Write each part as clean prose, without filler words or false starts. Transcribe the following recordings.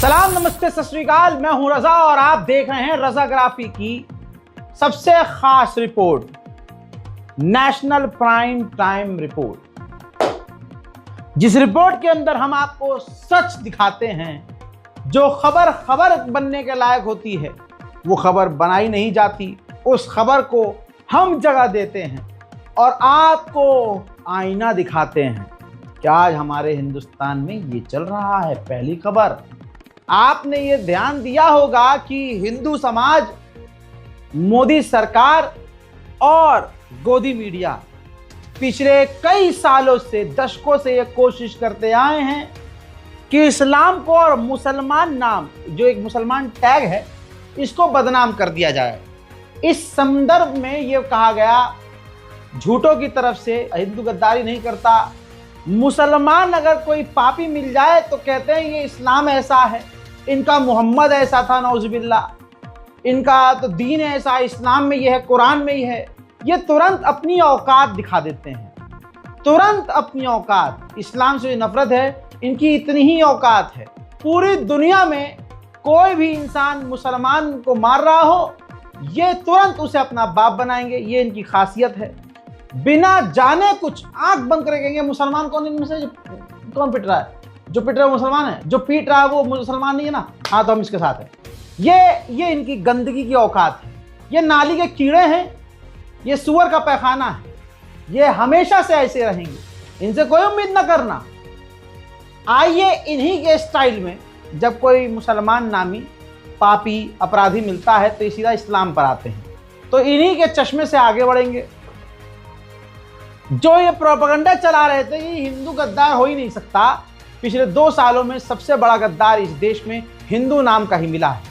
सलाम, नमस्ते, सत श्री अकाल। मैं हूं रजा और आप देख रहे हैं रजाग्राफी की सबसे खास report, national prime time report. जिस रिपोर्ट के अंदर हम आपको सच दिखाते हैं। जो खबर खबर बनने के लायक होती है वो खबर बनाई नहीं जाती, उस खबर को हम जगह देते हैं और आपको आईना दिखाते हैं कि आज हमारे हिंदुस्तान में ये चल रहा है। पहली खबर, आपने ये ध्यान दिया होगा कि हिंदू समाज, मोदी सरकार और गोदी मीडिया पिछले कई सालों से, दशकों से ये कोशिश करते आए हैं कि इस्लाम को और मुसलमान नाम, जो एक मुसलमान टैग है, इसको बदनाम कर दिया जाए। इस संदर्भ में ये कहा गया, झूठों की तरफ से हिंदू गद्दारी नहीं करता, मुसलमान अगर कोई पापी मिल जाए तो कहते हैं ये इस्लाम ऐसा है, इनका मोहम्मद ऐसा था, नौजुबिल्ला, इनका तो दीन ऐसा, इस्लाम में ये है, कुरान में ये है। ये तुरंत अपनी औकात दिखा देते हैं, तुरंत अपनी औकात। इस्लाम से नफरत है, इनकी इतनी ही औकात है। पूरी दुनिया में कोई भी इंसान मुसलमान को मार रहा हो, ये तुरंत उसे अपना बाप बनाएंगे। ये इनकी खासियत है। बिना जाने कुछ आंख बंद करके कहेंगे मुसलमान कौन, इनमें से कौन पिट रहा है, जो पिट रहा है मुसलमान है, जो पीट रहा है वो मुसलमान नहीं है ना, हाँ तो हम इसके साथ हैं। ये इनकी गंदगी की औकात है। ये नाली के कीड़े हैं, ये सुअर का पैखाना है। ये हमेशा से ऐसे रहेंगे, इनसे कोई उम्मीद ना करना। आइए इन्हीं के स्टाइल में जब कोई मुसलमान नामी पापी अपराधी मिलता है तो सीधा इस्लाम पर आते हैं, तो इन्हीं के चश्मे से आगे बढ़ेंगे। जो ये प्रोपेगेंडा चला रहे थे कि हिंदू गद्दार हो ही नहीं सकता, पिछले 2 सालों में सबसे बड़ा गद्दार इस देश में हिंदू नाम का ही मिला है।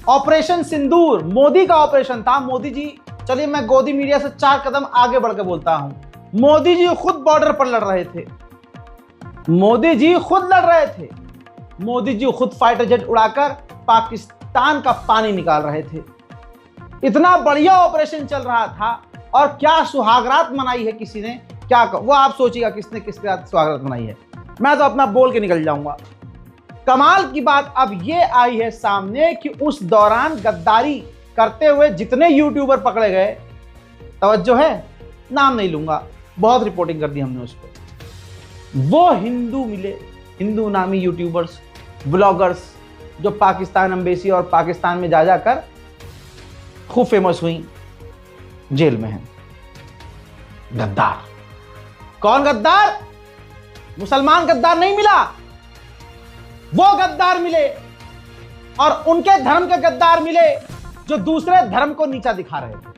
ऑपरेशन सिंदूर मोदी का ऑपरेशन था। मोदी जी, चलिए मैं गोदी मीडिया से 4 कदम आगे बढ़ के बोलता हूं। मोदी जी खुद बॉर्डर पर लड़ रहे थे, मोदी जी खुद लड़ रहे थे, मोदी जी खुद फाइटर जेट उड़ाकर पाकिस्तान का पानी निकाल रहे थे। इतना बढ़िया ऑपरेशन चल रहा था और क्या सुहागरात मनाई है किसी ने, क्या वो आप सोचिएगा किसने किसके साथ सुहागरात मनाई है। मैं तो अपना बोल के निकल जाऊंगा। कमाल की बात अब ये आई है सामने कि उस दौरान गद्दारी करते हुए जितने यूट्यूबर पकड़े गए, तवज्जो है, नाम नहीं लूंगा, बहुत रिपोर्टिंग कर दी हमने उस पर, वो हिंदू मिले, हिंदू नामी यूट्यूबर्स, ब्लॉगर्स, जो पाकिस्तान एम्बेसी और पाकिस्तान में जा जाकर खूब फेमस हुई, जेल में है। गद्दार। कौन गद्दार? मुसलमान गद्दार नहीं मिला, वो गद्दार मिले और उनके धर्म के गद्दार मिले जो दूसरे धर्म को नीचा दिखा रहे थे।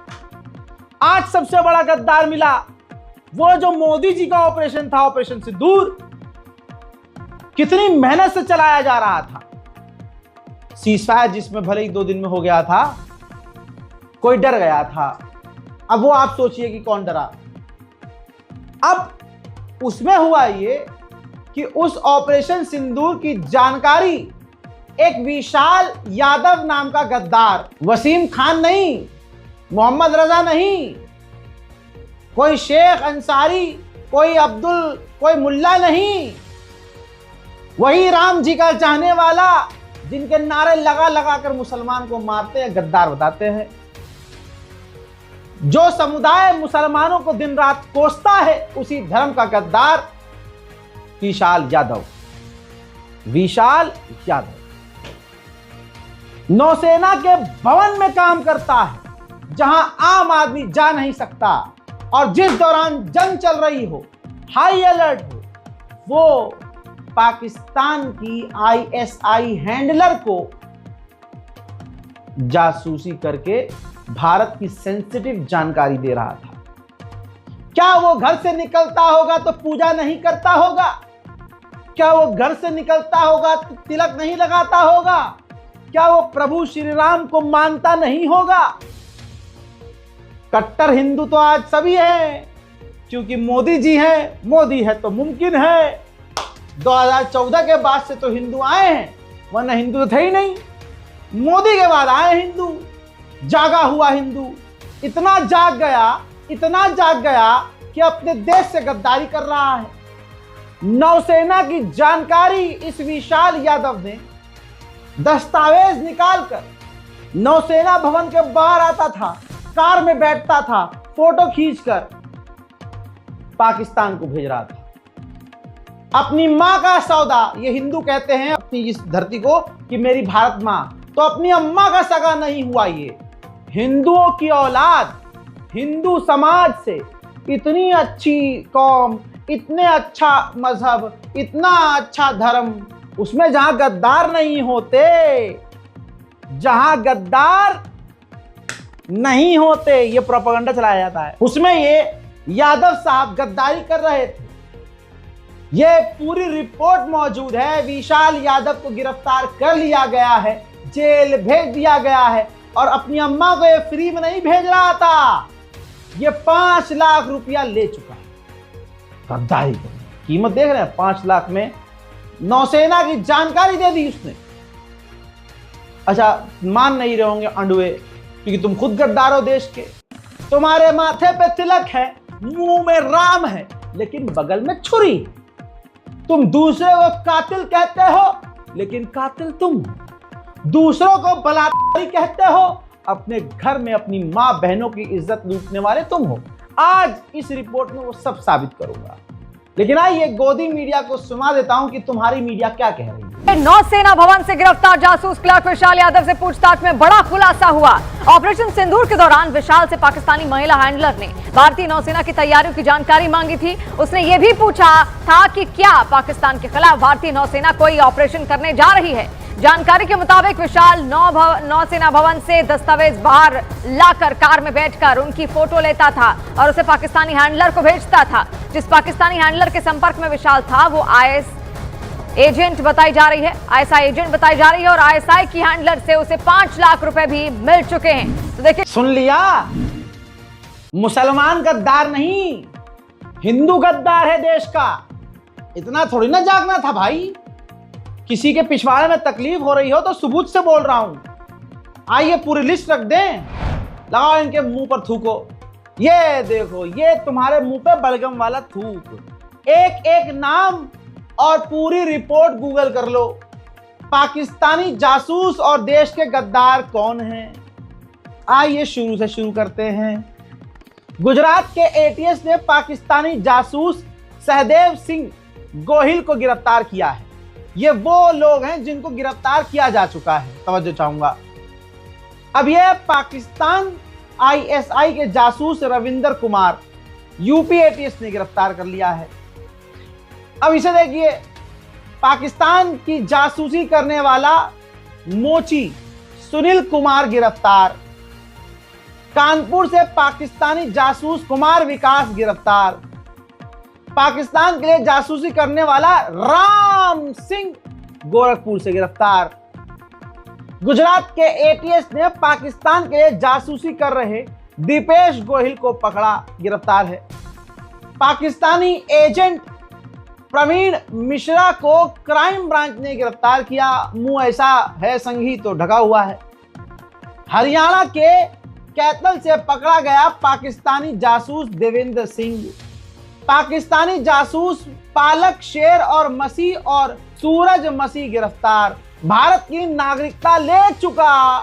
आज सबसे बड़ा गद्दार मिला, वो जो मोदी जी का ऑपरेशन था, ऑपरेशन सिंदूर, कितनी मेहनत से चलाया जा रहा था। सीज़फायर जिसमें भले ही 2 दिन में हो गया था, कोई डर गया था। अब वो आप सोचिए कि कौन डरा। अब उसमें हुआ ये कि उस ऑपरेशन सिंदूर की जानकारी एक विशाल यादव नाम का गद्दार, वसीम खान नहीं, मोहम्मद रजा नहीं, कोई शेख अंसारी, कोई अब्दुल, कोई मुल्ला नहीं, वही राम जी का चाहने वाला जिनके नारे लगा लगा कर मुसलमान को मारते हैं, गद्दार बताते हैं। जो समुदाय मुसलमानों को दिन रात कोसता है, उसी धर्म का गद्दार विशाल यादव। विशाल यादव नौसेना के भवन में काम करता है, जहां आम आदमी जा नहीं सकता, और जिस दौरान जंग चल रही हो, हाई अलर्ट हो, वो पाकिस्तान की ISI हैंडलर को जासूसी करके भारत की सेंसिटिव जानकारी दे रहा था। क्या वो घर से निकलता होगा तो पूजा नहीं करता होगा? क्या वो घर से निकलता होगा तो तिलक नहीं लगाता होगा? क्या वो प्रभु श्री राम को मानता नहीं होगा? कट्टर हिंदू तो आज सभी हैं, क्योंकि मोदी जी हैं। मोदी है तो मुमकिन है। 2014 के बाद से तो हिंदू आए हैं, वरना हिंदू तो थे ही नहीं। मोदी के बाद आए हिंदू, जागा हुआ हिंदू। इतना जाग गया कि अपने देश से गद्दारी कर रहा है। नौसेना की जानकारी इस विशाल यादव ने दस्तावेज निकालकर नौसेना भवन के बाहर आता था, कार में बैठता था, फोटो खींचकर पाकिस्तान को भेज रहा था। अपनी मां का सौदा, ये हिंदू कहते हैं अपनी इस धरती को कि मेरी भारत मां, तो अपनी अम्मा का सगा नहीं हुआ। ये हिंदुओं की औलाद, हिंदू समाज से इतनी अच्छी कौम, इतने अच्छा मजहब, इतना अच्छा धर्म, उसमें जहां गद्दार नहीं होते, जहां गद्दार नहीं होते, ये प्रोपेगेंडा चलाया जाता है, उसमें ये यादव साहब गद्दारी कर रहे थे। ये पूरी रिपोर्ट मौजूद है। विशाल यादव को गिरफ्तार कर लिया गया है, जेल भेज दिया गया है, और अपनी अम्मा को ये फ्री में नहीं भेज रहा था, ये 5 लाख रुपया ले चुका है गद्दारी को। कीमत देख रहे हैं, 5 लाख में नौसेना की जानकारी दे दी उसने। अच्छा, मान नहीं रहे होंगे अंडवे, क्योंकि तुम खुद गद्दार हो देश के। तुम्हारे माथे पे तिलक है, मुंह में राम है, लेकिन बगल में छुरी। तुम दूसरे को कातिल कहते हो, लेकिन कातिल तुम। दूसरों को बलात्कारी कहते हो, अपने घर में अपनी मां बहनों की इज्जत लूटने वाले तुम हो। आज इस रिपोर्ट में वो सब साबित करूंगा, लेकिन आइए गोदी मीडिया को सुना देता हूं कि तुम्हारी मीडिया क्या कह रही है। नौसेना भवन से गिरफ्तार जासूस क्लर्क विशाल यादव से पूछताछ में बड़ा खुलासा हुआ। ऑपरेशन सिंदूर के दौरान विशाल से पाकिस्तानी महिला हैंडलर ने भारतीय नौसेना की तैयारियों की जानकारी मांगी थी। उसने ये भी पूछा था कि क्या पाकिस्तान के खिलाफ भारतीय नौसेना कोई ऑपरेशन करने जा रही है। जानकारी के मुताबिक विशाल नौसेना भवन से दस्तावेज बाहर लाकर कार में बैठकर उनकी फोटो लेता था और उसे पाकिस्तानी हैंडलर को भेजता था। जिस पाकिस्तानी हैंडलर के संपर्क में विशाल था वो आईएसआई एजेंट बताई जा रही है, और आईएसआई की हैंडलर से उसे 5 लाख रुपए भी मिल चुके हैं। तो देखिए, सुन लिया, मुसलमान गद्दार नहीं, हिंदू गद्दार है देश का। इतना थोड़ी ना जागना था भाई। किसी के पिछवाड़े में तकलीफ हो रही हो तो सबूत से बोल रहा हूं। आइए पूरी लिस्ट रख दें, लगाओ इनके मुंह पर थूको। ये देखो, ये तुम्हारे मुंह पे बलगम वाला थूक। एक एक नाम और पूरी रिपोर्ट गूगल कर लो। पाकिस्तानी जासूस और देश के गद्दार कौन हैं? आइए शुरू से शुरू करते हैं। गुजरात के एटीएस ने पाकिस्तानी जासूस सहदेव सिंह गोहिल को गिरफ्तार किया है। ये वो लोग हैं जिनको गिरफ्तार किया जा चुका है, तवज्जो चाहूंगा। अब ये पाकिस्तान आईएसआई के जासूस रविंदर कुमार यूपी एटीएस ने गिरफ्तार कर लिया है। अब इसे देखिए, पाकिस्तान की जासूसी करने वाला मोची सुनील कुमार गिरफ्तार। कानपुर से पाकिस्तानी जासूस कुमार विकास गिरफ्तार। पाकिस्तान के लिए जासूसी करने वाला राम सिंह गोरखपुर से गिरफ्तार। गुजरात के एटीएस ने पाकिस्तान के लिए जासूसी कर रहे दीपेश गोहिल को पकड़ा, गिरफ्तार है। पाकिस्तानी एजेंट प्रवीण मिश्रा को क्राइम ब्रांच ने गिरफ्तार किया। मुंह ऐसा है संगी तो ढका हुआ है। हरियाणा के कैथल से पकड़ा गया पाकिस्तानी जासूस देवेंद्र सिंह। पाकिस्तानी जासूस पालक शेर और मसीह और सूरज मसीह गिरफ्तार। भारत की नागरिकता ले चुका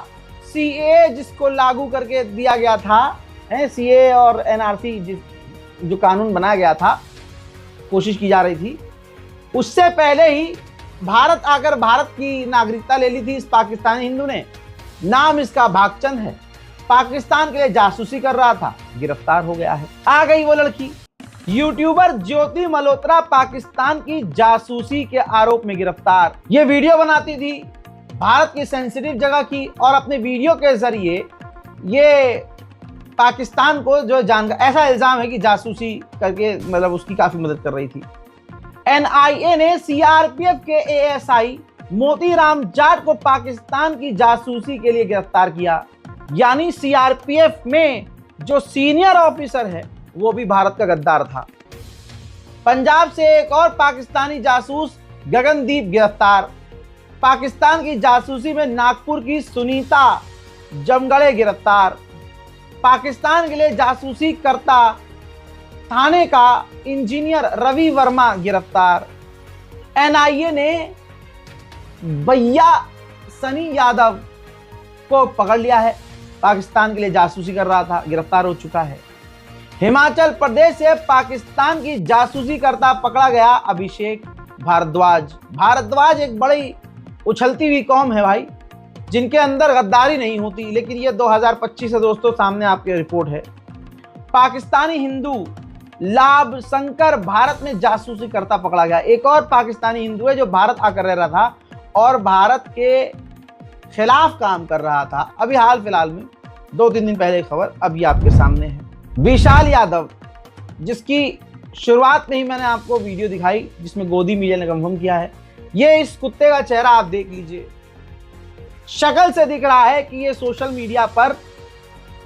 सीए, जिसको लागू करके दिया गया था, सीए और एनआरसी जो कानून बनाया गया था, कोशिश की जा रही थी, उससे पहले ही भारत आकर भारत की नागरिकता ले ली थी इस पाकिस्तानी हिंदू ने। नाम इसका भागचंद है। पाकिस्तान के लिए जासूसी कर रहा था, गिरफ्तार हो गया है। आ गई वो लड़की, यूट्यूबर ज्योति मल्होत्रा पाकिस्तान की जासूसी के आरोप में गिरफ्तार। ये वीडियो बनाती थी भारत की सेंसिटिव जगह की, और अपने वीडियो के जरिए ये पाकिस्तान को जो ऐसा इल्जाम है कि जासूसी करके मतलब उसकी काफी मदद कर रही थी। एनआईए ने सीआरपीएफ के एएसआई मोतीराम जाट को पाकिस्तान की जासूसी के लिए गिरफ्तार किया। यानी सीआरपीएफ में जो सीनियर ऑफिसर है वो भी भारत का गद्दार था। पंजाब से एक और पाकिस्तानी जासूस गगनदीप गिरफ्तार। पाकिस्तान की जासूसी में नागपुर की सुनीता जमगड़े गिरफ्तार। पाकिस्तान के लिए जासूसी करता थाने का इंजीनियर रवि वर्मा गिरफ्तार। एनआईए ने भैया सनी यादव को पकड़ लिया है, पाकिस्तान के लिए जासूसी कर रहा था, गिरफ्तार हो चुका है। हिमाचल प्रदेश से पाकिस्तान की जासूसी करता पकड़ा गया अभिषेक भारद्वाज। भारद्वाज एक बड़ी उछलती हुई कौम है भाई, जिनके अंदर गद्दारी नहीं होती, लेकिन ये 2025 से दोस्तों सामने आपकी रिपोर्ट है। पाकिस्तानी हिंदू लाभ शंकर भारत में जासूसी करता पकड़ा गया। एक और पाकिस्तानी हिंदू है जो भारत आकर रह रहा था और भारत के खिलाफ काम कर रहा था। अभी हाल फिलहाल में 2-3 दिन पहले खबर अभी आपके सामने है। विशाल यादव, जिसकी शुरुआत में ही मैंने आपको वीडियो दिखाई जिसमें गोदी मीडिया ने कंफर्म किया है, ये इस कुत्ते का चेहरा आप देख लीजिए, शक्ल से दिख रहा है कि ये सोशल मीडिया पर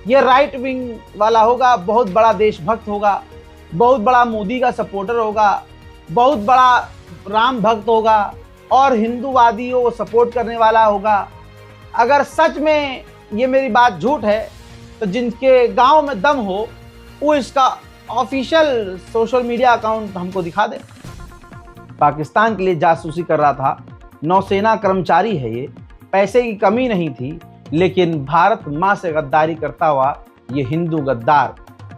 ये राइट विंग वाला होगा, बहुत बड़ा देशभक्त होगा, बहुत बड़ा मोदी का सपोर्टर होगा, बहुत बड़ा राम भक्त होगा और हिंदूवादियों को सपोर्ट करने वाला होगा। अगर सच में ये मेरी बात झूठ है तो जिनके गांव में दम हो वो इसका ऑफिशियल सोशल मीडिया अकाउंट हमको दिखा दे। पाकिस्तान के लिए जासूसी कर रहा था, नौसेना कर्मचारी है ये, पैसे की कमी नहीं थी, लेकिन भारत माँ से गद्दारी करता हुआ ये हिंदू गद्दार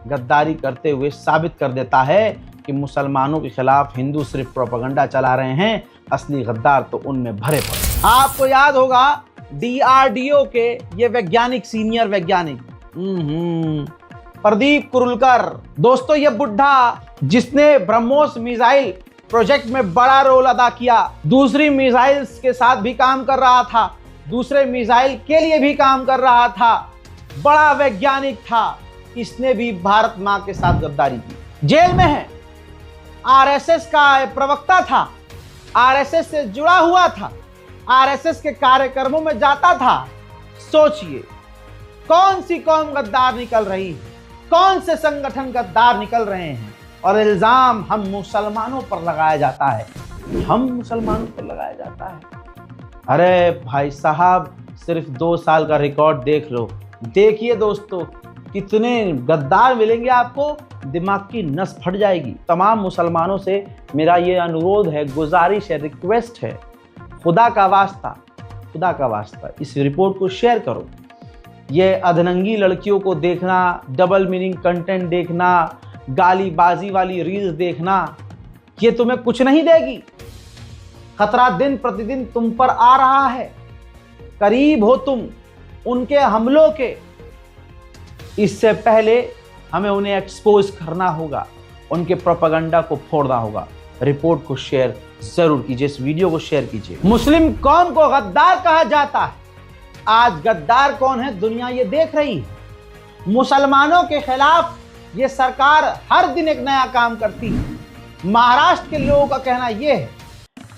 गद्दारी करते हुए साबित कर देता है कि मुसलमानों के खिलाफ हिंदू सिर्फ प्रोपेगेंडा चला रहे हैं, असली गद्दार तो उनमें भरे पड़े। आपको याद होगा DRDO के ये वैज्ञानिक, सीनियर वैज्ञानिक प्रदीप कुरुलकर, दोस्तों ये बुढ़ा जिसने ब्रह्मोस मिसाइल प्रोजेक्ट में बड़ा रोल अदा किया, दूसरी मिसाइल्स के साथ भी काम कर रहा था, दूसरे मिसाइल के लिए भी काम कर रहा था, बड़ा वैज्ञानिक था, इसने भी भारत माँ के साथ गद्दारी की। जेल में है, RSS का प्रवक्ता था, RSS से जुड़ा हुआ था, RSS के कार्यक्रमों में जाता था। सोचिए कौन सी कौम गद्दार निकल रही है, कौन से संगठन गद्दार निकल रहे हैं और इल्जाम हम मुसलमानों पर लगाया जाता है, हम मुसलमानों पर लगाया जाता है। अरे भाई साहब, सिर्फ 2 साल का रिकॉर्ड देख लो, देखिए दोस्तों कितने गद्दार मिलेंगे आपको, दिमाग की नस फट जाएगी। तमाम मुसलमानों से मेरा ये अनुरोध है, गुजारिश है, रिक्वेस्ट है, खुदा का वास्ता इस रिपोर्ट को शेयर करो। ये अधनंगी लड़कियों को देखना, डबल मीनिंग कंटेंट देखना, गालीबाजी वाली रील्स देखना, ये तुम्हें कुछ नहीं देगी। खतरा दिन प्रतिदिन तुम पर आ रहा है, करीब हो तुम उनके हमलों के। इससे पहले हमें उन्हें एक्सपोज करना होगा, उनके प्रोपेगेंडा को फोड़ना होगा। रिपोर्ट को शेयर जरूर कीजिए, इस वीडियो को शेयर कीजिए। मुस्लिम कौम को गद्दार कहा जाता है, आज गद्दार कौन है दुनिया ये देख रही है। मुसलमानों के खिलाफ ये सरकार हर दिन एक नया काम करती है। महाराष्ट्र के लोगों का कहना यह है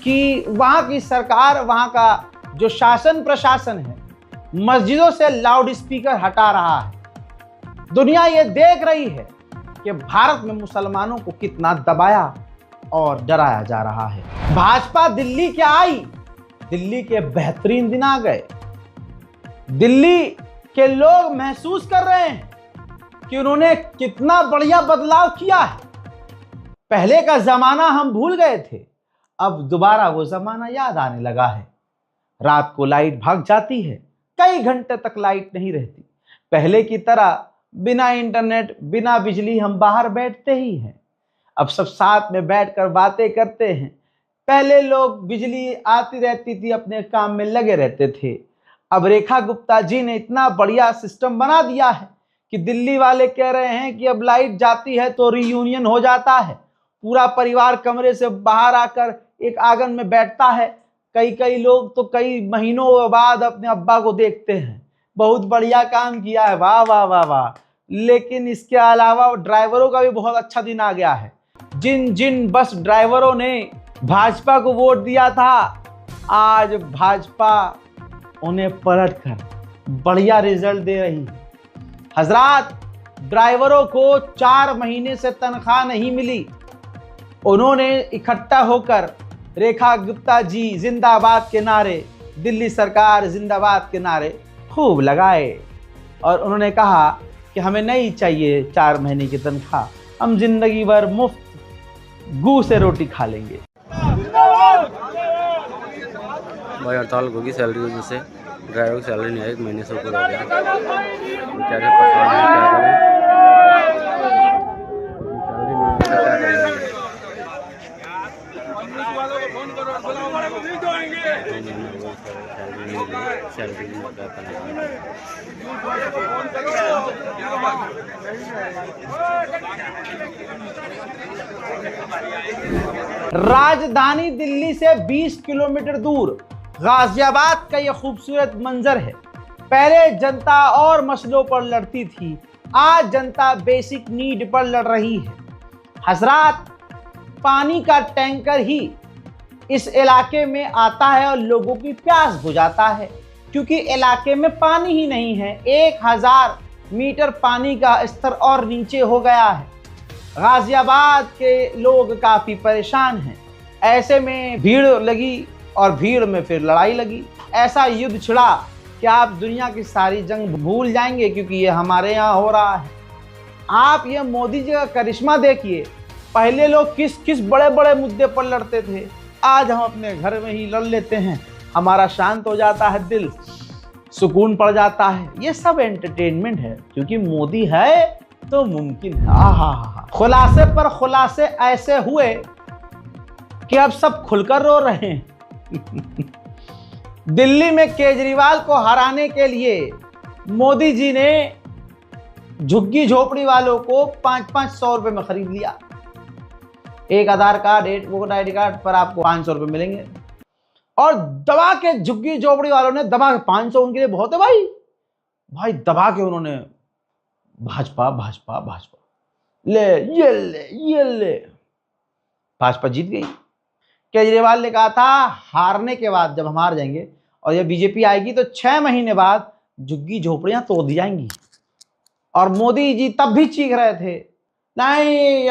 कि वहाँ की सरकार, वहाँ का जो शासन प्रशासन है, मस्जिदों से लाउड स्पीकर हटा रहा है। दुनिया ये देख रही है कि भारत में मुसलमानों को कितना दबाया और डराया जा रहा है। भाजपा दिल्ली क्या आई, दिल्ली के बेहतरीन दिन आ गए। दिल्ली के लोग महसूस कर रहे हैं कि उन्होंने कितना बढ़िया बदलाव किया है। पहले का जमाना हम भूल गए थे, अब दोबारा वो जमाना याद आने लगा है। रात को लाइट भाग जाती है, कई घंटे तक लाइट नहीं रहती। पहले की तरह बिना इंटरनेट, बिना बिजली हम बाहर बैठते ही हैं। अब सब साथ में बैठकर बातें करते हैं। पहले लोग बिजली आती रहती थी, अपने काम में लगे रहते थे। अब रेखा गुप्ता जी ने इतना बढ़िया सिस्टम बना दिया है कि दिल्ली वाले कह रहे हैं कि अब लाइट जाती है तो रीयूनियन हो जाता है। पूरा परिवार कमरे से बाहर आकर एक आंगन में बैठता है। कई लोग तो कई महीनों बाद अपने अब्बा को देखते हैं। बहुत बढ़िया काम किया है, वाह वाह वाह वाह। लेकिन इसके अलावा ड्राइवरों का भी बहुत अच्छा दिन आ गया है। जिन बस ड्राइवरों ने भाजपा को वोट दिया था, आज भाजपा उन्हें पलटकर बढ़िया रिजल्ट दे रही है। हजरात, ड्राइवरों को 4 महीने से तनख्वाह नहीं मिली। उन्होंने इकट्ठा होकर रेखा गुप्ता जी जिंदाबाद के नारे, दिल्ली सरकार जिंदाबाद के नारे खूब लगाए और उन्होंने कहा कि हमें नहीं चाहिए 4 महीने की तनख्वाह, हम जिंदगी भर मुफ्त गू से रोटी खा लेंगे। भाई हड़ताल होगी सैलरी की वजह से, ड्राइवर की सैलरी नहीं आई, 1 महीने से ऊपर हो गया। बेचारे परेशान हैं, क्या करें, सैलरी नहीं है, क्या करेंगे। 2 महीने हो गए सैलरी नहीं मिली, सैलरी नहीं मिल रहा। राजधानी दिल्ली से 20 किलोमीटर दूर गाजियाबाद का यह खूबसूरत मंजर है। पहले जनता और मसलों पर लड़ती थी, आज जनता बेसिक नीड पर लड़ रही है। हजरात, पानी का टैंकर ही इस इलाके में आता है और लोगों की प्यास बुझाता है, क्योंकि इलाके में पानी ही नहीं है। 1000 मीटर पानी का स्तर और नीचे हो गया है। गाजियाबाद के लोग काफी परेशान हैं। ऐसे में भीड़ लगी और भीड़ में फिर लड़ाई लगी। ऐसा युद्ध छिड़ा कि आप दुनिया की सारी जंग भूल जाएंगे, क्योंकि ये हमारे यहाँ हो रहा है। आप ये मोदी जी का करिश्मा देखिए। पहले लोग किस किस बड़े बड़े मुद्दे पर लड़ते थे, आज हम अपने घर में ही लड़ लेते हैं। हमारा शांत हो जाता है दिल, सुकून पड़ जाता है। ये सब एंटरटेनमेंट है, क्योंकि मोदी है तो मुमकिन है। आहा, खुलासे पर खुलासे ऐसे हुए कि अब सब खुलकर रो रहे हैं। दिल्ली में केजरीवाल को हराने के लिए मोदी जी ने झुग्गी झोपड़ी वालों को 500 रुपए में खरीद लिया। एक आधार कार्ड, एक वोटर आईडी कार्ड पर आपको 500 रुपए मिलेंगे। और दबा के झुग्गी झोपड़ी वालों ने दबा के 500 उनके लिए बहुत है भाई दबा के उन्होंने भाजपा भाजपा भाजपा ये ले भाजपा जीत गई। केजरीवाल ने कहा था हारने के बाद जब हम हार जाएंगे और ये बीजेपी आएगी तो 6 महीने बाद झुग्गी झोपड़ियां तोड़ दी जाएंगी। और मोदी जी तब भी चीख रहे थे, नहीं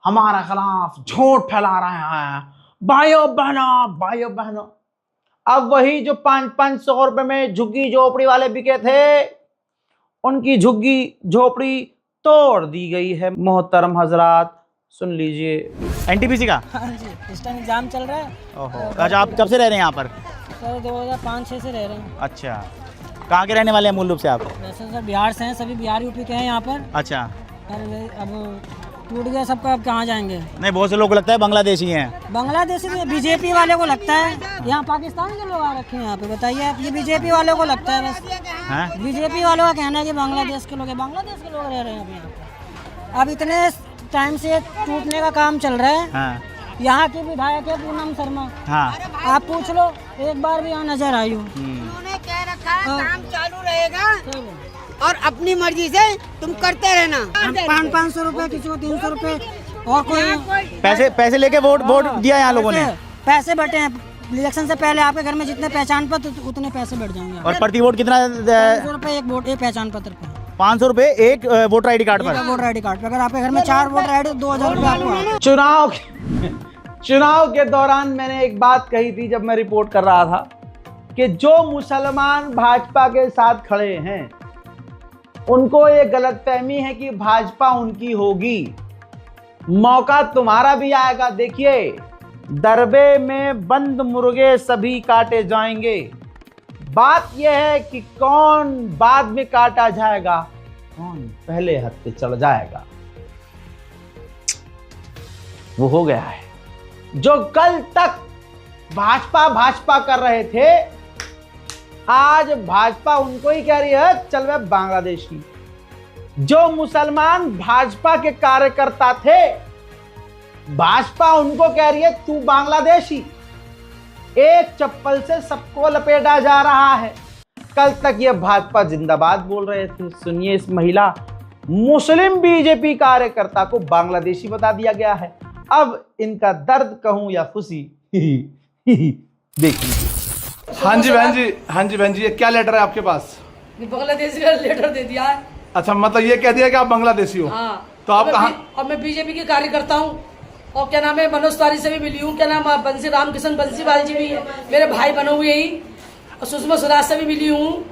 हमारे खिलाफ झूठ फैला रहे हैं भाइयों बहनों। अब वही जो 500 रुपए में झुग्गी झोपड़ी वाले बिके थे, उनकी झुग्गी झोपड़ी तोड़ दी गई है। मोहतरम हजरात, सुन लीजिए। एनटीपीसी का हाँ जी, इस टाइम एग्जाम चल रहा है। ओहो, अच्छा आप कब से रह रहे हैं यहाँ पर? सर 2005-6 से रह रहे हैं। अच्छा, कहाँ के रहने वाले हैं मूल रूप से आप? वैसे सर बिहार से हैं, सभी बिहार यूपी के हैं यहाँ पर। अच्छा, अब टूट गया सबका, अब कहाँ जाएंगे? नहीं, बहुत से लोग को लगता है बांग्लादेशी हैं। बांग्लादेशी भी बीजेपी वाले को लगता है, यहाँ पाकिस्तान के लोग आ रखे हैं यहाँ पे। बताइए आप, ये बीजेपी वालों को लगता है बस। हैं? बीजेपी वालों का कहना है कि बांग्लादेश के लोग हैं, बांग्लादेश के लोग रह रहे हैं अभी यहाँ पे। अब इतने टाइम से टूटने का काम चल रहा है। हाँ, यहाँ की विधायक है पूनम शर्मा, हाँ, आप पूछ लो, एक बार भी यहाँ नजर आई हो। उन्होंने कह रखा है काम चालू रहेगा और अपनी मर्जी से तुम करते रहना। 500 रुपए, किसी को 300 रुपए, और कोई पैसे लेके वोट दिया यहाँ लोगों ने। पैसे बटे हैं इलेक्शन से पहले। आपके घर में जितने पहचान पत्र उतने पैसे बढ़ जाएंगे। और प्रति वोट कितना? 500 रुपए एक वोट, एक पहचान पत्र पे। 500 रुपए एक वोटर आईडी कार्ड पर। वोटर आईडी कार्ड पे अगर आपके घर में 4 वोटर आईडी, 2000 रुपए आपको। चुनाव के दौरान मैंने एक बात कही थी जब मैं रिपोर्ट कर रहा था कि जो मुसलमान भाजपा के साथ खड़े हैं उनको ये गलतफहमी है कि भाजपा उनकी होगी। मौका तुम्हारा भी आएगा। देखिए, दरबे में बंद मुर्गे सभी काटे जाएंगे। बात यह है कि कौन बाद में काटा जाएगा, कौन पहले हत्थे चढ़ जाएगा, वो हो गया है। जो कल तक भाजपा कर रहे थे, आज भाजपा उनको ही कह रही है चल वे बांग्लादेशी। जो मुसलमान भाजपा के कार्यकर्ता थे, भाजपा उनको कह रही है तू बांग्लादेशी। एक चप्पल से सबको लपेटा जा रहा है। कल तक ये भाजपा जिंदाबाद बोल रहे थे। सुनिए, इस महिला मुस्लिम बीजेपी कार्यकर्ता को बांग्लादेशी बता दिया गया है। अब इनका दर्द कहूं या खुशी, देखिए। हाँ जी बहन जी, ये क्या लेटर है आपके पास? बांग्लादेशी का लेटर दे दिया है। अच्छा, मतलब ये कह दिया कि आप बांग्लादेशी हो। हाँ, तो आप कहाँ? और मैं बीजेपी के कार्यकर्ता हूँ और क्या नाम है, मनोज तिवारी से भी मिली हूँ। क्या नाम है, बंसी रामकिशन बंसीवाल जी भी है, मेरे भाई बने हुए ही। और सुषमा स्वराज से भी मिली हूँ।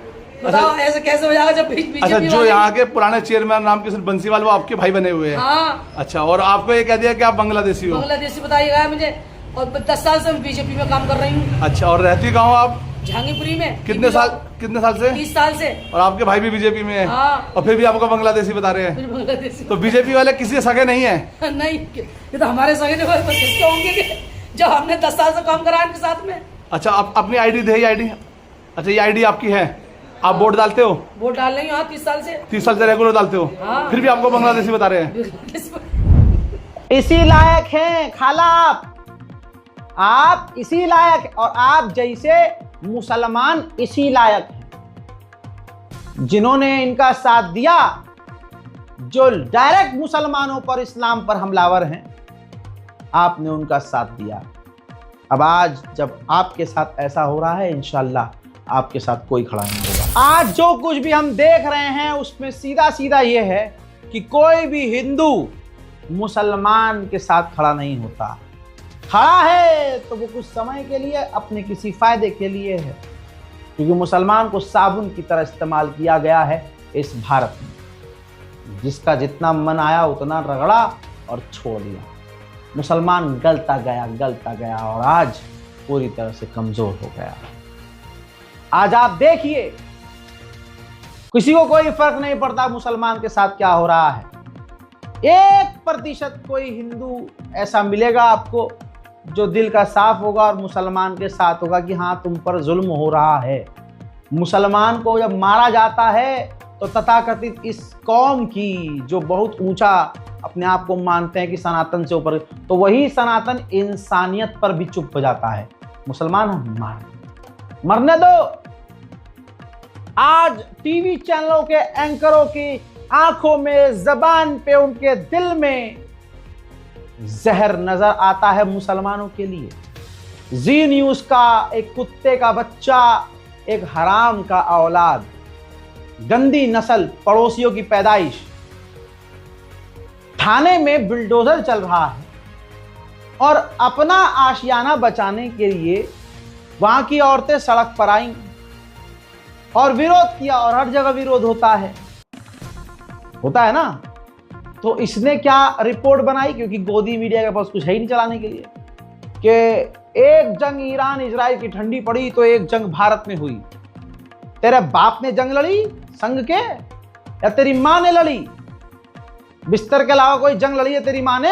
बताओ ऐसे कैसे हो जाएगा जब बीजेपी। अच्छा, जो यहाँ के पुराने चेयरमैन रामकिशन बंसीवाल वो आपके भाई बने हुए हैं? हाँ। अच्छा, और आपको ये कह दिया कि आप बांग्लादेशी हो? बांग्लादेशी बताइएगा मुझे। और 10 साल से मैं बीजेपी में काम कर रही हूँ। अच्छा, और रहती कहाँ हो आप? जहांगीरपुरी में। कितने साल से? 30 साल से। और आपके भाई भी बीजेपी में है? हाँ। और फिर भी आपको बांग्लादेशी बता रहे हैं? फिर बांग्लादेशी। तो बीजेपी वाले किसी के सगे नहीं है? नहीं, ये तो हमारे सगे नहीं, किसके होंगे जो हमने 10 साल से काम करा इनके साथ में। अच्छा, आप अपनी आईडी दे, आईडी। अच्छा, ये आईडी आपकी है, आप वोट डालते हो? वोट डाल रही हूँ 30 साल से। 30 साल से रेगुलर डालते हो? हाँ। फिर भी आपको बांग्लादेशी बता रहे हैं? इसी लायक हैं खाला आप इसी लायक, और आप जैसे मुसलमान इसी लायक हैं जिन्होंने इनका साथ दिया, जो डायरेक्ट मुसलमानों पर, इस्लाम पर हमलावर हैं, आपने उनका साथ दिया। अब आज जब आपके साथ ऐसा हो रहा है, इंशाअल्लाह आपके साथ कोई खड़ा नहीं होगा। आज जो कुछ भी हम देख रहे हैं उसमें सीधा सीधा ये है कि कोई भी हिंदू मुसलमान के साथ खड़ा नहीं होता। खड़ा है तो वो कुछ समय के लिए, अपने किसी फायदे के लिए है, क्योंकि मुसलमान को साबुन की तरह इस्तेमाल किया गया है इस भारत में। जिसका जितना मन आया उतना रगड़ा और छोड़ दिया। मुसलमान गलता गया और आज पूरी तरह से कमजोर हो गया। आज आप देखिए, किसी को कोई फर्क नहीं पड़ता मुसलमान के साथ क्या हो रहा है। 1% कोई हिंदू ऐसा मिलेगा आपको जो दिल का साफ होगा और मुसलमान के साथ होगा कि हाँ तुम पर जुल्म हो रहा है। मुसलमान को जब मारा जाता है तो तथाकथित इस कौम की, जो बहुत ऊंचा अपने आप को मानते हैं कि सनातन से ऊपर, तो वही सनातन इंसानियत पर भी चुप हो जाता है। मुसलमान मरने दो। आज टीवी चैनलों के एंकरों की आंखों में, जबान पे, उनके दिल में जहर नजर आता है मुसलमानों के लिए। जी न्यूज का एक कुत्ते का बच्चा, एक हराम का औलाद, गंदी नस्ल, पड़ोसियों की पैदाइश, थाने में बुलडोजर चल रहा है और अपना आशियाना बचाने के लिए वहां की औरतें सड़क पर आईं और विरोध किया, और हर जगह विरोध होता है ना। तो इसने क्या रिपोर्ट बनाई, क्योंकि गोदी मीडिया के पास कुछ है ही नहीं चलाने के लिए, कि एक जंग ईरान इजराइल की ठंडी पड़ी तो एक जंग भारत में हुई। तेरे बाप ने जंग लड़ी संग के, या तेरी मां ने लड़ी? बिस्तर के अलावा कोई जंग लड़ी है तेरी मां ने?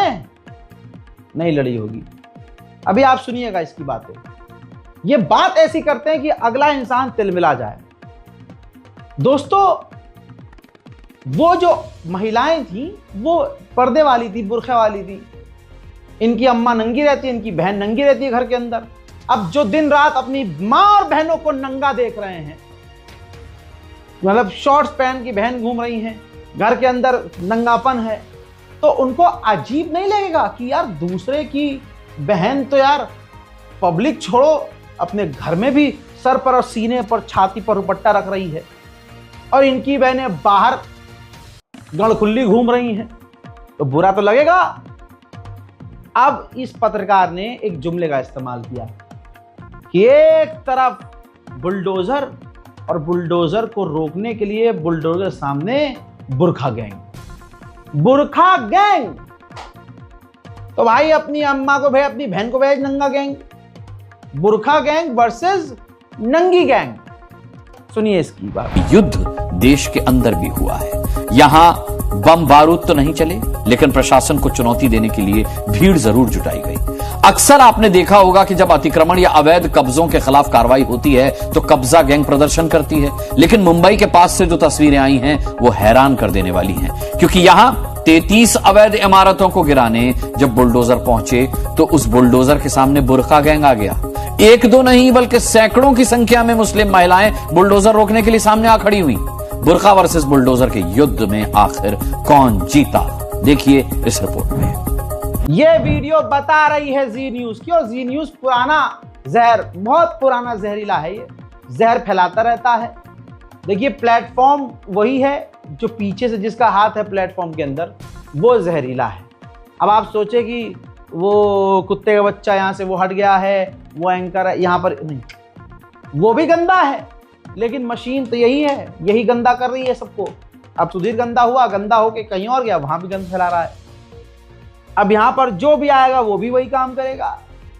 नहीं लड़ी होगी। अभी आप सुनिएगा इसकी बातें। ये बात ऐसी करते हैं कि अगला इंसान तिलमिला जाए। दोस्तों, वो जो महिलाएं थी वो पर्दे वाली थी, बुर्खे वाली थी। इनकी अम्मा नंगी रहती है, इनकी बहन नंगी रहती है घर के अंदर। अब जो दिन रात अपनी मां और बहनों को नंगा देख रहे हैं, मतलब शॉर्ट्स पहन की बहन घूम रही हैं, घर के अंदर नंगापन है, तो उनको अजीब नहीं लगेगा कि यार दूसरे की बहन तो यार पब्लिक छोड़ो, अपने घर में भी सर पर और सीने पर, छाती पर दुपट्टा रख रही है, और इनकी बहनें बाहर गणखुल्ली घूम रही हैं, तो बुरा तो लगेगा। अब इस पत्रकार ने एक जुमले का इस्तेमाल किया कि एक तरफ बुलडोजर, और बुलडोजर को रोकने के लिए बुलडोजर सामने बुरखा गैंग। तो भाई अपनी अम्मा को भेज, अपनी बहन को भेज नंगा गैंग। बुरखा गैंग वर्सेस नंगी गैंग। सुनिए इसकी बात। युद्ध देश के अंदर भी हुआ है। यहां बम बारूद तो नहीं चले, लेकिन प्रशासन को चुनौती देने के लिए भीड़ जरूर जुटाई गई। अक्सर आपने देखा होगा कि जब अतिक्रमण या अवैध कब्जों के खिलाफ कार्रवाई होती है तो कब्जा गैंग प्रदर्शन करती है, लेकिन मुंबई के पास से जो तस्वीरें आई हैं वो हैरान कर देने वाली हैं, क्योंकि यहां 33 अवैध इमारतों को गिराने जब बुलडोजर पहुंचे तो उस बुलडोजर के सामने बुरखा गैंग आ गया। एक दो नहीं बल्कि सैकड़ों की संख्या में मुस्लिम महिलाएं बुलडोजर रोकने के लिए सामने आ खड़ी हुई। बुरखा वर्सेस बुलडोजर के युद्ध में आखिर कौन जीता, देखिए इस रिपोर्ट में। यह वीडियो बता रही है जी न्यूज की, और जी न्यूज पुराना जहर, बहुत पुराना जहरीला है, ये जहर फैलाता रहता है। देखिए प्लेटफॉर्म वही है जो पीछे से जिसका हाथ है प्लेटफॉर्म के अंदर, वो जहरीला है। अब आप सोचे कि वो कुत्ते का बच्चा यहाँ से वो हट गया है, वो एंकर है यहाँ पर, नहीं, वो भी गंदा है, लेकिन मशीन तो यही है, यही गंदा कर रही है सबको। अब सुधीर गंदा हुआ, गंदा होके कहीं और गया, वहां भी गंद फैला रहा है। अब यहाँ पर जो भी आएगा वो भी वही काम करेगा।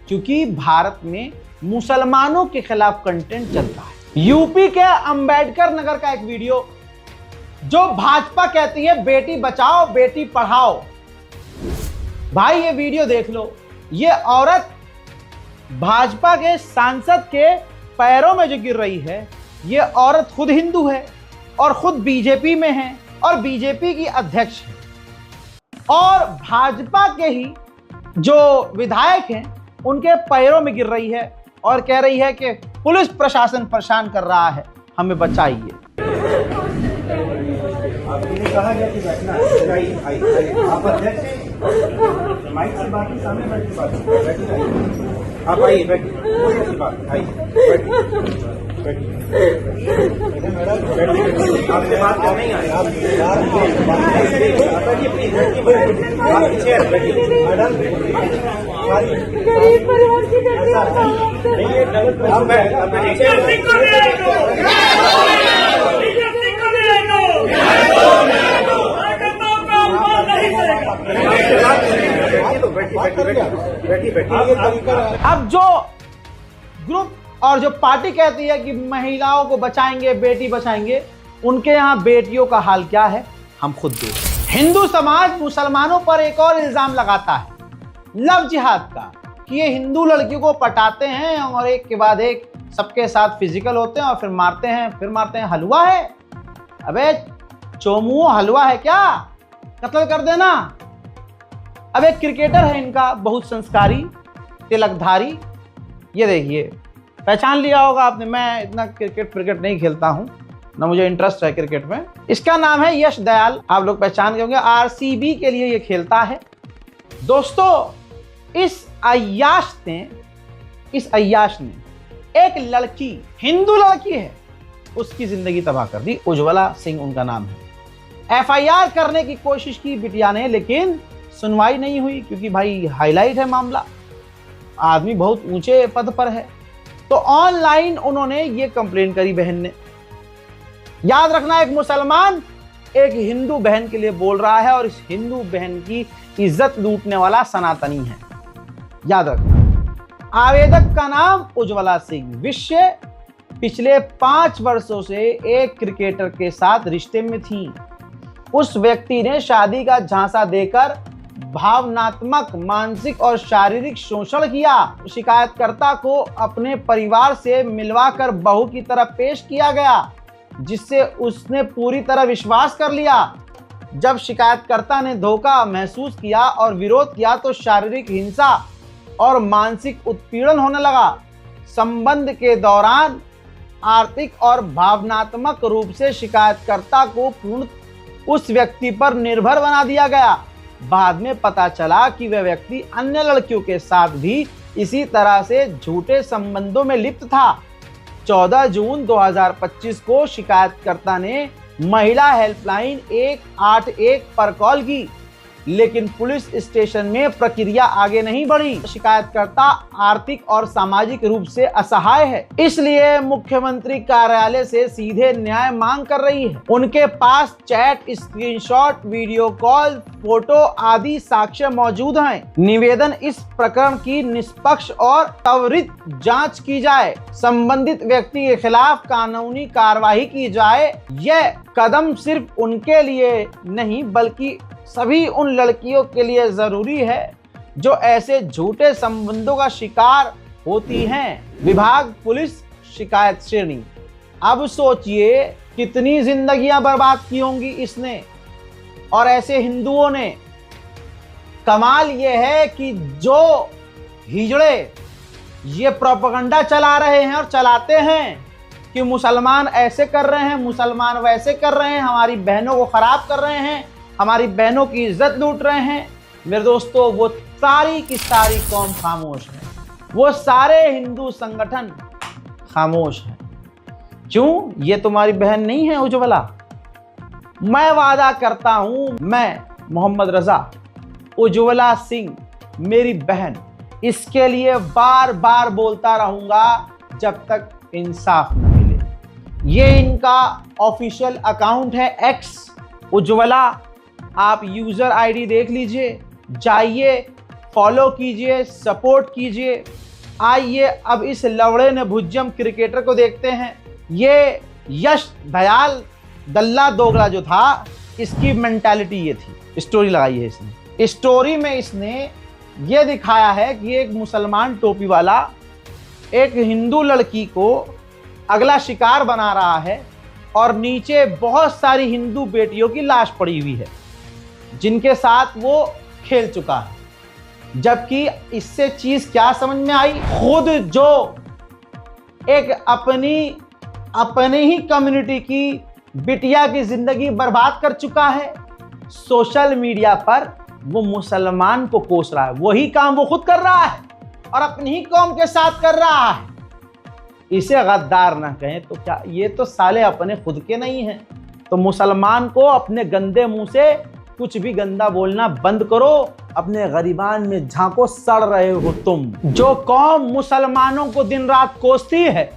क्योंकि भारत में मुसलमानों के खिलाफ कंटेंट चलता है। यूपी के अंबेडकर नगर का एक वीडियो जो भाजपा कहती है बेटी बचाओ बेटी पढ़ाओ। भाई ये वीडियो देख लो, ये औरत भाजपा के सांसद के पैरों में जो गिर रही है, ये औरत खुद हिंदू है और खुद बीजेपी में है और बीजेपी की अध्यक्ष है और भाजपा के ही जो विधायक हैं उनके पैरों में गिर रही है और कह रही है कि पुलिस प्रशासन परेशान कर रहा है, हमें बचाइए। आपने कहा गया कि बैठना है, आप अध्यक्ष हैं, माइक से बात सामने बैठ के बात, आप आइए बैठिए, कोई ऐसी बात आइए बैठिए, आपसे बात करना ही आए, आप चेयर बैठिए, गरीब परिवार की अब जो ग्रुप और जो पार्टी कहती है कि महिलाओं को बचाएंगे, बेटी बचाएंगे, उनके यहाँ बेटियों का हाल क्या है हम खुद देखें। हिंदू समाज मुसलमानों पर एक और इल्जाम लगाता है लव जिहाद का कि ये हिंदू लड़कियों को पटाते हैं और एक के बाद एक सबके साथ फिजिकल होते हैं और फिर मारते हैं। हलवा है? अबे चोमुओ हलवा है क्या? कत्ल कर देना। अब एक क्रिकेटर है इनका बहुत संस्कारी तिलकधारी, ये देखिए पहचान लिया होगा आपने। मैं इतना क्रिकेट नहीं खेलता हूं, ना मुझे इंटरेस्ट है क्रिकेट में। इसका नाम है यश दयाल, आप लोग पहचान गए होंगे। आरसीबी के लिए ये खेलता है। दोस्तों इस अय्याश ने एक लड़की, हिंदू लड़की है, उसकी जिंदगी तबाह कर दी। उज्ज्वला सिंह उनका नाम है। एफआईआर करने की कोशिश की बिटिया ने, लेकिन सुनवाई नहीं हुई क्योंकि भाई हाईलाइट है मामला, आदमी बहुत ऊंचे पद पर है। तो ऑनलाइन उन्होंने ये कंप्लेन करी बहन ने। याद रखना, एक मुसलमान एक हिंदू बहन के लिए बोल रहा है और इस हिंदू बहन की इज्जत लूटने वाला सनातनी है, याद रखना। आवेदक का नाम उज्ज्वला सिंह विश्व पिछले 5 वर्षों से एक क्रिकेटर के साथ रिश्ते में थी। उस व्यक्ति ने शादी का झांसा देकर भावनात्मक, मानसिक और शारीरिक शोषण किया। शिकायतकर्ता को अपने परिवार से मिलवाकर बहू की तरह पेश किया गया, जिससे उसने पूरी तरह विश्वास कर लिया। जब शिकायतकर्ता ने धोखा महसूस किया और विरोध किया तो शारीरिक हिंसा और मानसिक उत्पीड़न होने लगा। संबंध के दौरान आर्थिक और भावनात्मक रूप से शिकायतकर्ता को पूर्ण उस व्यक्ति पर निर्भर बना दिया गया। बाद में पता चला कि वह व्यक्ति अन्य लड़कियों के साथ भी इसी तरह से झूठे संबंधों में लिप्त था। 14 जून 2025 को शिकायतकर्ता ने महिला हेल्पलाइन 181 पर कॉल की, लेकिन पुलिस स्टेशन में प्रक्रिया आगे नहीं बढ़ी। शिकायतकर्ता आर्थिक और सामाजिक रूप से असहाय है, इसलिए मुख्यमंत्री कार्यालय से सीधे न्याय मांग कर रही है। उनके पास chat, screenshot, video call, photo आदि साक्ष्य मौजूद हैं। निवेदन इस प्रकरण की निष्पक्ष और त्वरित जांच की जाए, संबंधित व्यक्ति के खिलाफ कानूनी कार्रवाई की जाए। यह कदम सिर्फ उनके लिए नहीं बल्कि सभी उन लड़कियों के लिए जरूरी है जो ऐसे झूठे संबंधों का शिकार होती हैं। विभाग, पुलिस, शिकायत श्रेणी। अब सोचिए कितनी जिंदगियां बर्बाद की होंगी इसने और ऐसे हिंदुओं ने। कमाल यह है कि जो हिजड़े ये प्रोपेगेंडा चला रहे हैं और चलाते हैं कि मुसलमान ऐसे कर रहे हैं, मुसलमान वैसे कर रहे हैं, हमारी बहनों को खराब कर रहे हैं, हमारी बहनों की इज्जत लूट रहे हैं, मेरे दोस्तों वो सारी की सारी कौम खामोश है। वो सारे हिंदू संगठन खामोश हैं। क्यों? ये तुम्हारी बहन नहीं है उज्ज्वला? मैं वादा करता हूं, मैं मोहम्मद रजा, उज्ज्वला सिंह मेरी बहन, इसके लिए बार बार बोलता रहूंगा जब तक इंसाफ न मिले। ये इनका ऑफिशियल अकाउंट है एक्स उज्ज्वला, आप यूजर आईडी देख लीजिए, जाइए फॉलो कीजिए, सपोर्ट कीजिए। आइए अब इस लवड़े ने भुज्यम क्रिकेटर को देखते हैं। ये यश दयाल दल्ला दोगला जो था, इसकी मेंटालिटी ये थी। स्टोरी लगाई है इसने। स्टोरी में इसने ये दिखाया है कि एक मुसलमान टोपी वाला एक हिंदू लड़की को अगला शिकार बना रहा है और नीचे बहुत सारी हिंदू बेटियों की लाश पड़ी हुई है जिनके साथ वो खेल चुका है। जबकि इससे चीज क्या समझ में आई, खुद जो एक अपनी ही कम्युनिटी की बिटिया की जिंदगी बर्बाद कर चुका है, सोशल मीडिया पर वो मुसलमान को कोस रहा है। वही काम वो खुद कर रहा है और अपनी ही कौम के साथ कर रहा है। इसे गद्दार ना कहें तो क्या, ये तो साले अपने खुद के नहीं हैं। तो मुसलमान को अपने गंदे मुंह से कुछ भी गंदा बोलना बंद करो। अपने गरीबान में झांको, सड़ रहे हो तुम। जो कौम मुसलमानों को दिन रात कोसती है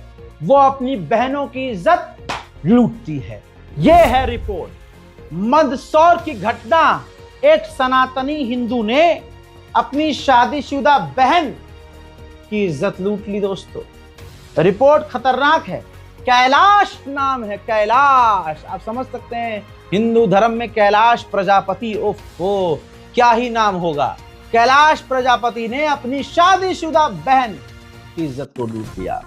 वो अपनी बहनों की इज्जत लूटती है। यह है रिपोर्ट। मंदसौर की घटना, एक सनातनी हिंदू ने अपनी शादीशुदा बहन की इज्जत लूट ली। दोस्तों, रिपोर्ट खतरनाक है। कैलाश नाम है, कैलाश। आप समझ सकते हैं हिंदू धर्म में कैलाश प्रजापति, ओफो क्या ही नाम होगा। कैलाश प्रजापति ने अपनी शादीशुदा बहन की इज्जत को लूट लिया।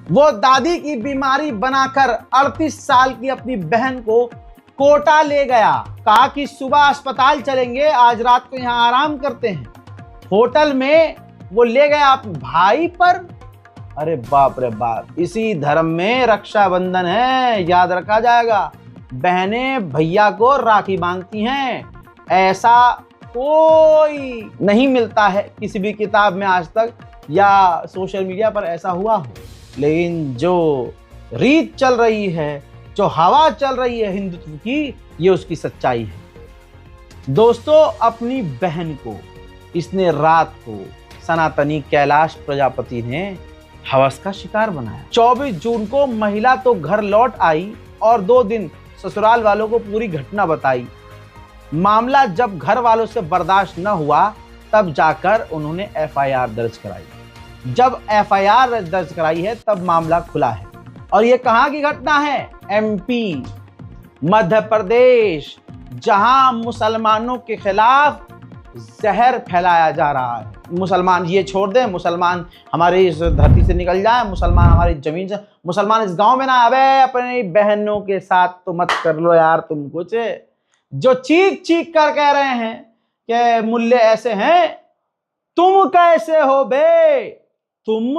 वो दादी की बीमारी बनाकर 38 साल की अपनी बहन को कोटा ले गया। कहा कि सुबह अस्पताल चलेंगे, आज रात को यहाँ आराम करते हैं। होटल में वो ले गया अपने भाई पर। अरे बाप रे बाप, इसी धर्म में रक्षाबंधन है, याद रखा जाएगा। बहनें भैया को राखी बांधती हैं। ऐसा कोई नहीं मिलता है किसी भी किताब में आज तक या सोशल मीडिया पर ऐसा हुआ हो। लेकिन जो रीत चल रही है, जो हवा चल रही है हिंदुत्व की, ये उसकी सच्चाई है। दोस्तों, अपनी बहन को इसने रात को सनातनी कैलाश प्रजापति ने हवस का शिकार बनाया। 24 जून को महिला तो घर लौट आई और 2 दिन ससुराल वालों को पूरी घटना बताई। मामला जब घर वालों से बर्दाश्त न हुआ तब जाकर उन्होंने एफआईआर दर्ज कराई। जब एफआईआर दर्ज कराई है तब मामला खुला है। और ये कहां की घटना है? एमपी, मध्य प्रदेश, जहां मुसलमानों के खिलाफ जहर फैलाया जा रहा है। मुसलमान ये छोड़ दें, मुसलमान हमारी इस धरती से निकल जाए, मुसलमान हमारी जमीन से, मुसलमान इस गांव में ना आवे। अपनी बहनों के साथ तो मत कर लो यार तुम कुछ। जो चीख चीख कर कह रहे हैं कि मुल्ले ऐसे हैं, तुम कैसे हो बे, तुम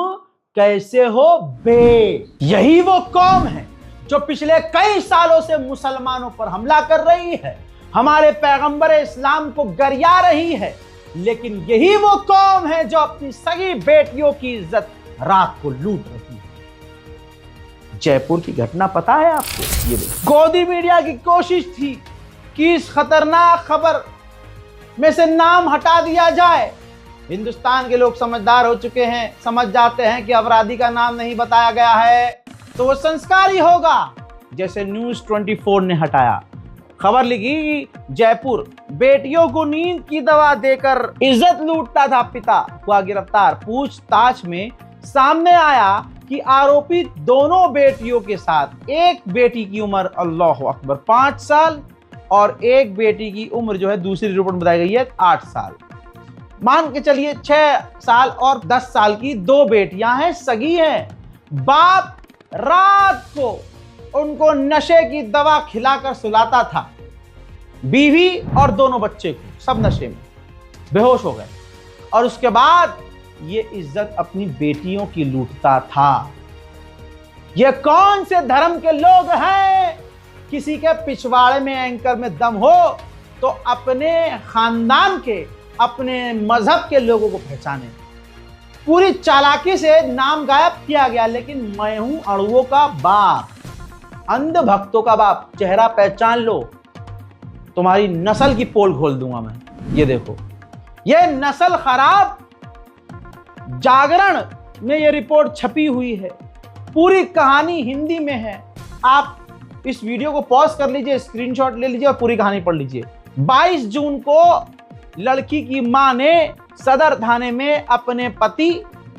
कैसे हो बे। यही वो कौम है जो पिछले कई सालों से मुसलमानों पर हमला कर रही है, हमारे पैगंबर इस्लाम को गरिया रही है। लेकिन यही वो कौम है जो अपनी सगी बेटियों की इज्जत रात को लूट रही है। जयपुर की घटना पता है आपको? ये गोदी मीडिया की कोशिश थी कि इस खतरनाक खबर में से नाम हटा दिया जाए। हिंदुस्तान के लोग समझदार हो चुके हैं, समझ जाते हैं कि अपराधी का नाम नहीं बताया गया है तो वो संस्कारी होगा। जैसे न्यूज 24 ने हटाया, खबर लिखी जयपुर, बेटियों को नींद की दवा देकर इज्जत लूटता था पिता, हुआ गिरफ्तार। पूछताछ में सामने आया कि आरोपी दोनों बेटियों के साथ, एक बेटी की उम्र अल्लाह अकबर 5 साल और एक बेटी की उम्र जो है दूसरी रिपोर्ट में बताई गई है 8 साल। मान के चलिए 6 साल और 10 साल की 2 बेटियां हैं, सगी हैं। बाप रात को उनको नशे की दवा खिलाकर सुलाता था, बीवी और दोनों बच्चे को, सब नशे में बेहोश हो गए। और उसके बाद ये इज्जत अपनी बेटियों की लूटता था। ये कौन से धर्म के लोग हैं? किसी के पिछवाड़े में एंकर में दम हो तो अपने खानदान के, अपने मजहब के लोगों को पहचाने। पूरी चालाकी से नाम गायब किया गया, लेकिन मैं हूं अड़ुओं का बाप, अंध भक्तों का बाप। चेहरा पहचान लो, तुम्हारी नस्ल की पोल खोल दूंगा मैं। ये देखो, ये नस्ल खराब। जागरण में ये रिपोर्ट छपी हुई है, पूरी कहानी हिंदी में है। आप इस वीडियो को पॉज कर लीजिए, स्क्रीनशॉट ले लीजिए और पूरी कहानी पढ़ लीजिए। 22 जून को लड़की की मां ने सदर थाने में अपने पति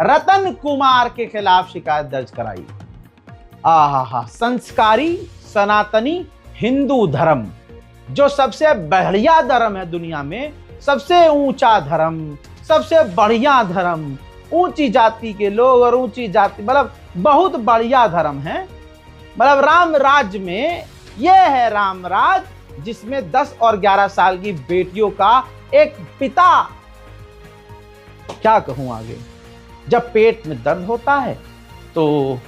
रतन कुमार के खिलाफ शिकायत दर्ज कराई। आहा, संस्कारी सनातनी हिंदू धर्म, जो सबसे बढ़िया धर्म है दुनिया में, सबसे ऊंचा धर्म, सबसे बढ़िया धर्म, ऊंची जाति के लोग और ऊंची जाति, मतलब बहुत बढ़िया धर्म है। मतलब राम राज्य में यह है राम राज, जिसमें 10 और 11 साल की बेटियों का एक पिता, क्या कहूं आगे, जब पेट में दर्द होता है तो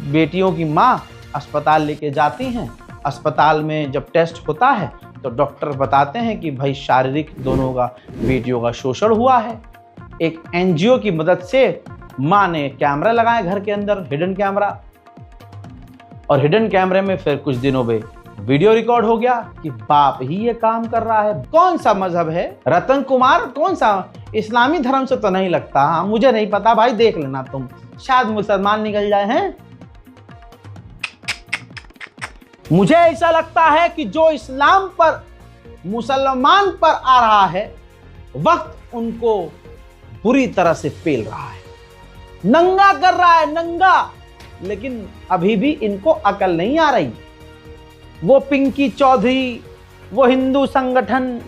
बेटियों की मां अस्पताल लेके जाती हैं। अस्पताल में जब टेस्ट होता है तो डॉक्टर बताते हैं कि भाई शारीरिक दोनों का बेटियों का शोषण हुआ है। एक एनजीओ की मदद से मां ने कैमरा लगाया घर के अंदर, हिडन कैमरा, और हिडन कैमरे में फिर कुछ दिनों में वीडियो रिकॉर्ड हो गया कि बाप ही ये काम कर रहा है। कौन सा मजहब है रतन कुमार, कौन सा, इस्लामी धर्म से तो नहीं लगता। हाँ, मुझे नहीं पता भाई, देख लेना तुम, शायद मुसलमान निकल जाए हैं। मुझे ऐसा लगता है कि जो इस्लाम पर मुसलमान पर आ रहा है, वक्त उनको बुरी तरह से पेल रहा है, नंगा कर रहा है, नंगा। लेकिन अभी भी इनको अकल नहीं आ रही। वो पिंकी चौधरी, वो हिंदू संगठन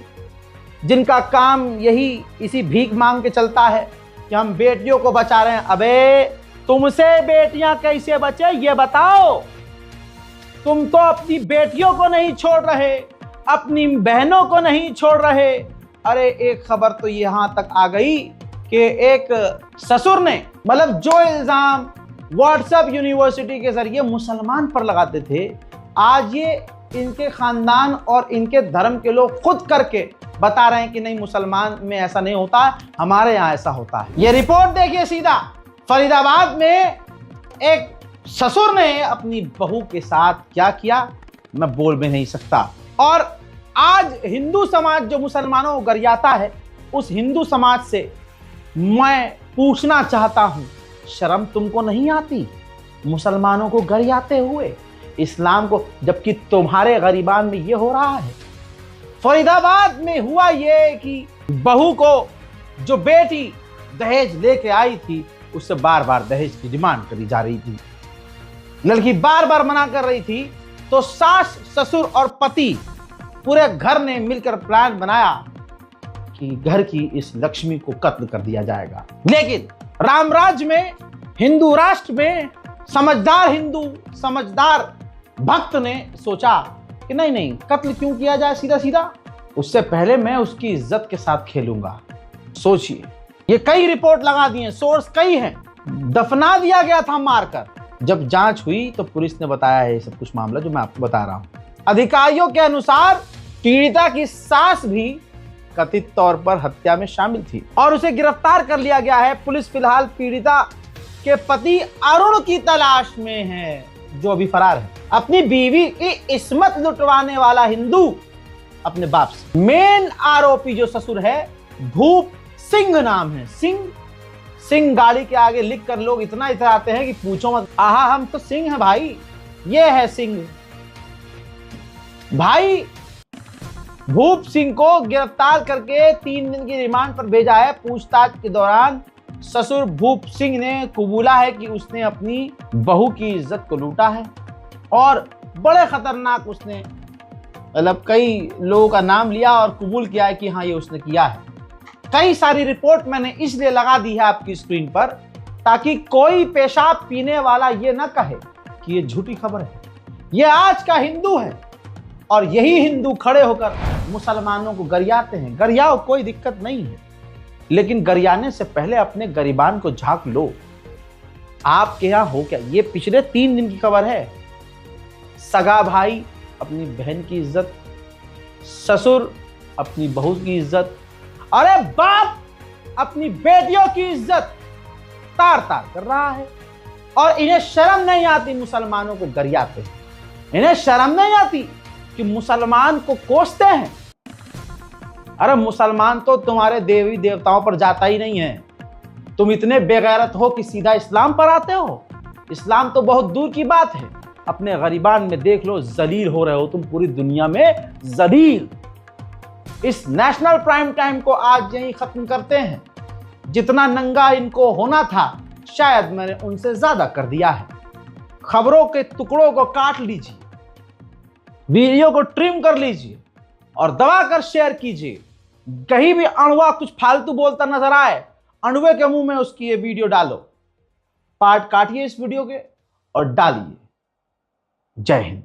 जिनका काम यही इसी भीख मांग के चलता है कि हम बेटियों को बचा रहे हैं। अबे तुमसे बेटियां कैसे बचे ये बताओ। तुम तो अपनी बेटियों को नहीं छोड़ रहे, अपनी बहनों को नहीं छोड़ रहे। अरे एक खबर तो यहां तक आ गई कि एक ससुर ने, मतलब जो इल्जाम व्हाट्सएप यूनिवर्सिटी के जरिए मुसलमान पर लगाते थे, आज ये इनके खानदान और इनके धर्म के लोग खुद करके बता रहे हैं कि नहीं, मुसलमान में ऐसा नहीं होता, हमारे यहाँ ऐसा होता है। ये रिपोर्ट देखिए सीधा, फरीदाबाद में एक ससुर ने अपनी बहू के साथ क्या किया मैं बोल भी नहीं सकता। और आज हिंदू समाज जो मुसलमानों को गरियाता है, उस हिंदू समाज से मैं पूछना चाहता हूं, शर्म तुमको नहीं आती मुसलमानों को गरियाते हुए, इस्लाम को, जबकि तुम्हारे गरीबान में ये हो रहा है। फरीदाबाद में हुआ ये कि बहू को, जो बेटी दहेज लेके आई थी, उससे बार बार दहेज की डिमांड करी जा रही थी। लड़की बार बार मना कर रही थी, तो सास, ससुर और पति पूरे घर ने मिलकर प्लान बनाया कि घर की इस लक्ष्मी को कत्ल कर दिया जाएगा। लेकिन रामराज्य में, हिंदू राष्ट्र में, समझदार हिंदू, समझदार भक्त ने सोचा कि नहीं नहीं, कत्ल क्यों किया जाए सीधा सीधा, उससे पहले मैं उसकी इज्जत के साथ खेलूंगा। सोचिए, ये कई रिपोर्ट लगा दी हैं, सोर्स कई हैं, दफना दिया गया था मारकर। जब जांच हुई तो पुलिस ने बताया है ये सब कुछ मामला जो मैं आपको बता रहा हूं। अधिकारियों के अनुसार पीड़िता की सास भी कथित तौर पर हत्या में शामिल थी और उसे गिरफ्तार कर लिया गया है। पुलिस फिलहाल पीड़िता के पति अरुण की तलाश में है, जो अभी फरार है। अपनी बीवी की इस्मत लुटवाने वाला हिंदू अपने बाप से। मेन आरोपी जो ससुर है, भूप सिंह नाम है, सिंह गाड़ी के आगे लिख कर लोग इतना इतराते हैं कि पूछो मत। आहा, हम तो सिंह हैं भाई, ये है सिंह भाई। भूप सिंह को गिरफ्तार करके 3 दिन की रिमांड पर भेजा है। पूछताछ के दौरान ससुर भूप सिंह ने कबूला है कि उसने अपनी बहू की इज्जत को लूटा है और बड़े खतरनाक उसने, मतलब कई लोगों का नाम लिया और कबूल किया है कि हाँ ये उसने किया है। कई सारी रिपोर्ट मैंने इसलिए लगा दी है आपकी स्क्रीन पर ताकि कोई पेशाब पीने वाला ये ना कहे कि ये झूठी खबर है। ये आज का हिंदू है और यही हिंदू खड़े होकर मुसलमानों को गरियाते हैं। गरियाओ, कोई दिक्कत नहीं है, लेकिन गरियाने से पहले अपने गरीबान को झांक लो। आपके यहां हो क्या? ये पिछले 3 दिन की खबर है। सगा भाई अपनी बहन की इज्जत, ससुर अपनी बहू की इज्जत, अरे बाप अपनी बेटियों की इज्जत तार तार कर रहा है और इन्हें शर्म नहीं आती मुसलमानों को गरियाते हैं। इन्हें शर्म नहीं आती कि मुसलमान को कोसते हैं। अरे मुसलमान तो तुम्हारे देवी देवताओं पर जाता ही नहीं है। तुम इतने बेगैरत हो कि सीधा इस्लाम पर आते हो। इस्लाम तो बहुत दूर की बात है। अपने गरीबान में देख लो, जलील हो रहे हो तुम, पूरी दुनिया में जलील। इस नेशनल प्राइम टाइम को आज यहीं खत्म करते हैं। जितना नंगा इनको होना था शायद मैंने उनसे ज्यादा कर दिया है। खबरों के टुकड़ों को काट लीजिए, वीडियो को ट्रिम कर लीजिए और दबाकर शेयर कीजिए। कहीं भी अणुआ कुछ फालतू बोलता नजर आए, अणुए के मुंह में उसकी ये वीडियो डालो। पार्ट काटिए इस वीडियो के और डालिए। जय हिंद।